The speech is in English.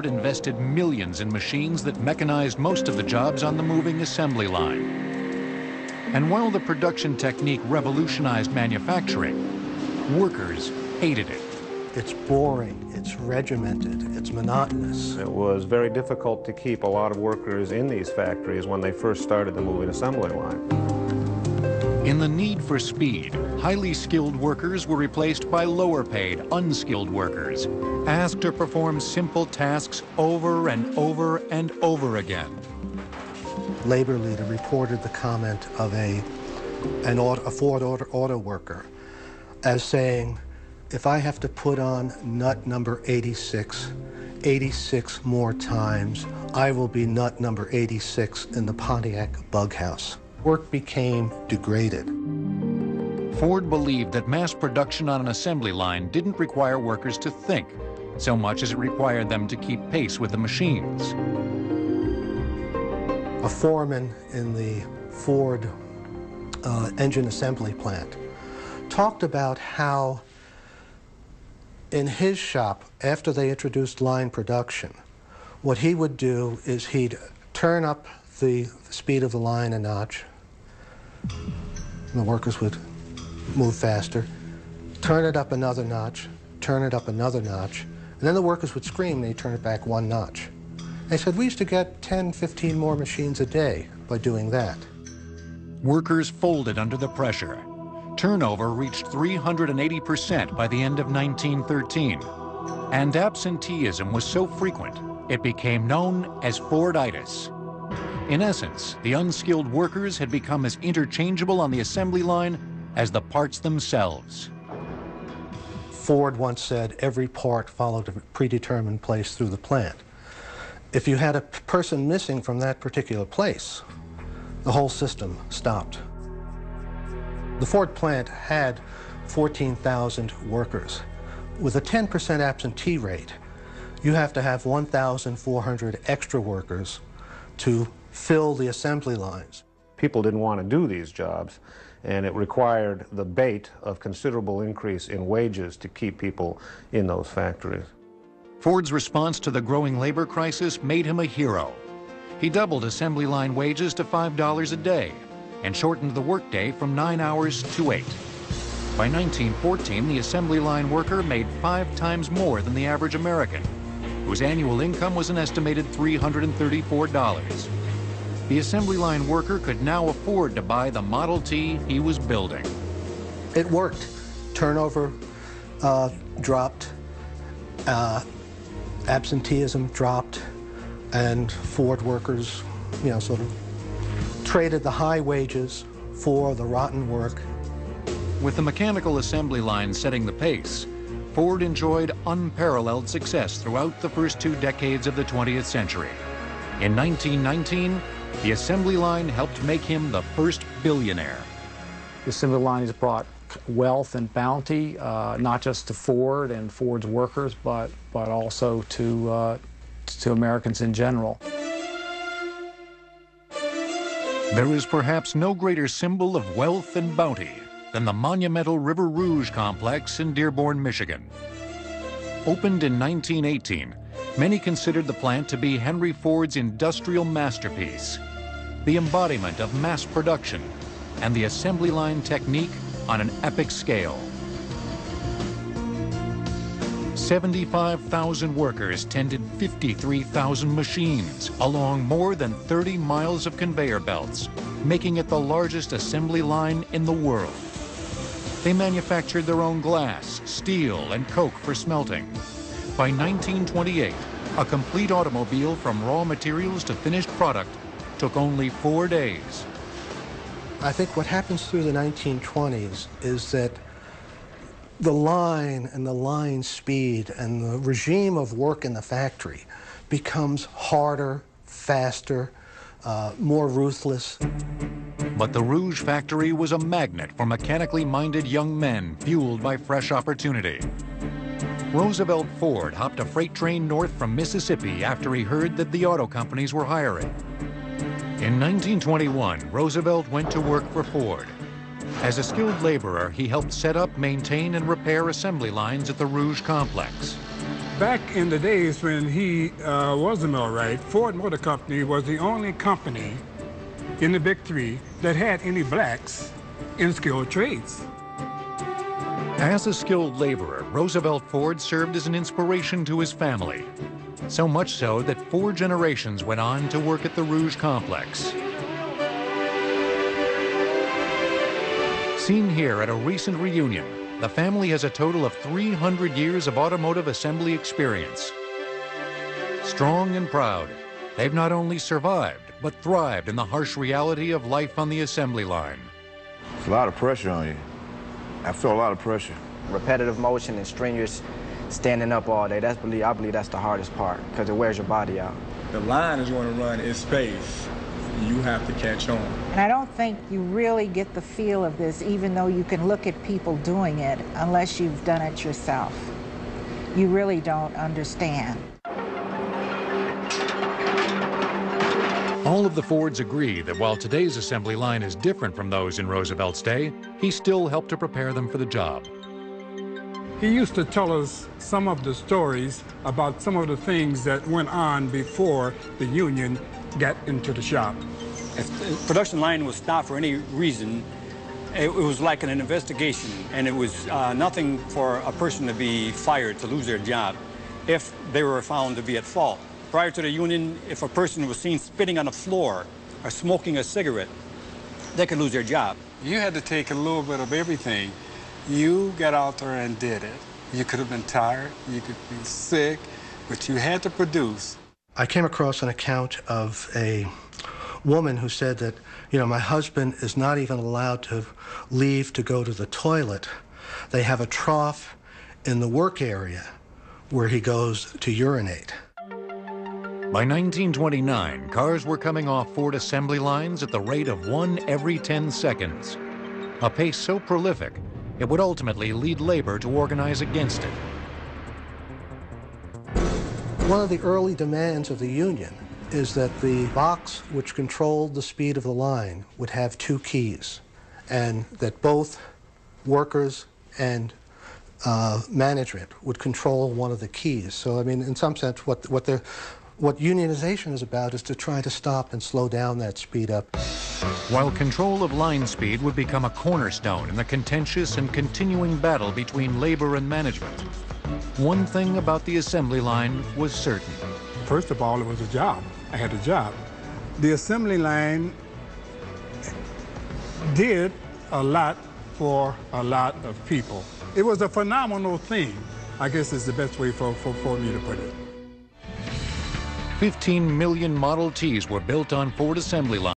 Ford invested millions in machines that mechanized most of the jobs on the moving assembly line. And while the production technique revolutionized manufacturing, workers hated it. It's boring, it's regimented, it's monotonous. It was very difficult to keep a lot of workers in these factories when they first started the moving assembly line. In the need for speed, highly skilled workers were replaced by lower-paid, unskilled workers, asked to perform simple tasks over and over and over again. Labor leader reported the comment of a Ford auto worker as saying, if I have to put on nut number 86 more times, I will be nut number 86 in the Pontiac bug house. Work became degraded. Ford believed that mass production on an assembly line didn't require workers to think so much as it required them to keep pace with the machines. A foreman in the Ford engine assembly plant talked about how in his shop, after they introduced line production, what he would do is he'd turn up the speed of the line a notch, and the workers would move faster, turn it up another notch, turn it up another notch, and then the workers would scream and he'd turn it back one notch. They said we used to get 10, 15 more machines a day by doing that. Workers folded under the pressure. Turnover reached 380% by the end of 1913. And absenteeism was so frequent, it became known as Forditis. In essence, the unskilled workers had become as interchangeable on the assembly line as the parts themselves. Ford once said every part followed a predetermined place through the plant. If you had a person missing from that particular place, the whole system stopped. The Ford plant had 14,000 workers. With a 10% absentee rate, you have to have 1,400 extra workers to fill the assembly lines. People didn't want to do these jobs, and it required the bait of considerable increase in wages to keep people in those factories. Ford's response to the growing labor crisis made him a hero. He doubled assembly line wages to $5 a day and shortened the workday from 9 hours to 8. By 1914, the assembly line worker made 5 times more than the average American, whose annual income was an estimated $334. The assembly line worker could now afford to buy the Model T he was building. It worked. Turnover dropped, absenteeism dropped, and Ford workers, sort of traded the high wages for the rotten work. With the mechanical assembly line setting the pace, Ford enjoyed unparalleled success throughout the first 2 decades of the 20th century. In 1919, the assembly line helped make him the first billionaire. The assembly line has brought wealth and bounty, not just to Ford and Ford's workers, but also to Americans in general. There is perhaps no greater symbol of wealth and bounty than the monumental River Rouge complex in Dearborn, Michigan. Opened in 1918, many considered the plant to be Henry Ford's industrial masterpiece, the embodiment of mass production and the assembly line technique on an epic scale. 75,000 workers tended 53,000 machines along more than 30 miles of conveyor belts, making it the largest assembly line in the world. They manufactured their own glass, steel, and coke for smelting. By 1928, a complete automobile from raw materials to finished product took only 4 days. I think what happens through the 1920s is that the line and the line speed and the regime of work in the factory becomes harder, faster, more ruthless. But the Rouge factory was a magnet for mechanically minded young men fueled by fresh opportunity. Roosevelt Ford hopped a freight train north from Mississippi after he heard that the auto companies were hiring. In 1921, Roosevelt went to work for Ford. As a skilled laborer, he helped set up, maintain, and repair assembly lines at the Rouge complex. Back in the days when he was a millwright, Ford Motor Company was the only company in the Big Three that had any blacks in skilled trades. As a skilled laborer, Roosevelt Ford served as an inspiration to his family. So much so that 4 generations went on to work at the Rouge Complex. Seen here at a recent reunion, the family has a total of 300 years of automotive assembly experience. Strong and proud, they've not only survived, but thrived in the harsh reality of life on the assembly line. It's a lot of pressure on you. I feel a lot of pressure. Repetitive motion and strenuous standing up all day, I believe that's the hardest part, because it wears your body out. The line is going to run its pace. You have to catch on. And I don't think you really get the feel of this, even though you can look at people doing it, unless you've done it yourself. You really don't understand. All of the Fords agree that while today's assembly line is different from those in Roosevelt's day, he still helped to prepare them for the job. He used to tell us some of the stories about some of the things that went on before the union got into the shop. If the production line was stopped for any reason, it was like an investigation, and it was nothing for a person to be fired, to lose their job, if they were found to be at fault. Prior to the union, if a person was seen spitting on the floor or smoking a cigarette, they could lose their job. You had to take a little bit of everything. You got out there and did it. You could have been tired, you could be sick, but you had to produce. I came across an account of a woman who said that, you know, my husband is not even allowed to leave to go to the toilet. They have a trough in the work area where he goes to urinate. By 1929, cars were coming off Ford assembly lines at the rate of 1 every 10 seconds. A pace so prolific, it would ultimately lead labor to organize against it. One of the early demands of the union is that the box which controlled the speed of the line would have 2 keys, and that both workers and management would control one of the keys. So, I mean, in some sense, what unionization is about is to try to stop and slow down that speed up. While control of line speed would become a cornerstone in the contentious and continuing battle between labor and management, one thing about the assembly line was certain. First of all, it was a job. I had a job. The assembly line did a lot for a lot of people. It was a phenomenal thing, I guess is the best way for me to put it. 15 million Model Ts were built on Ford assembly lines.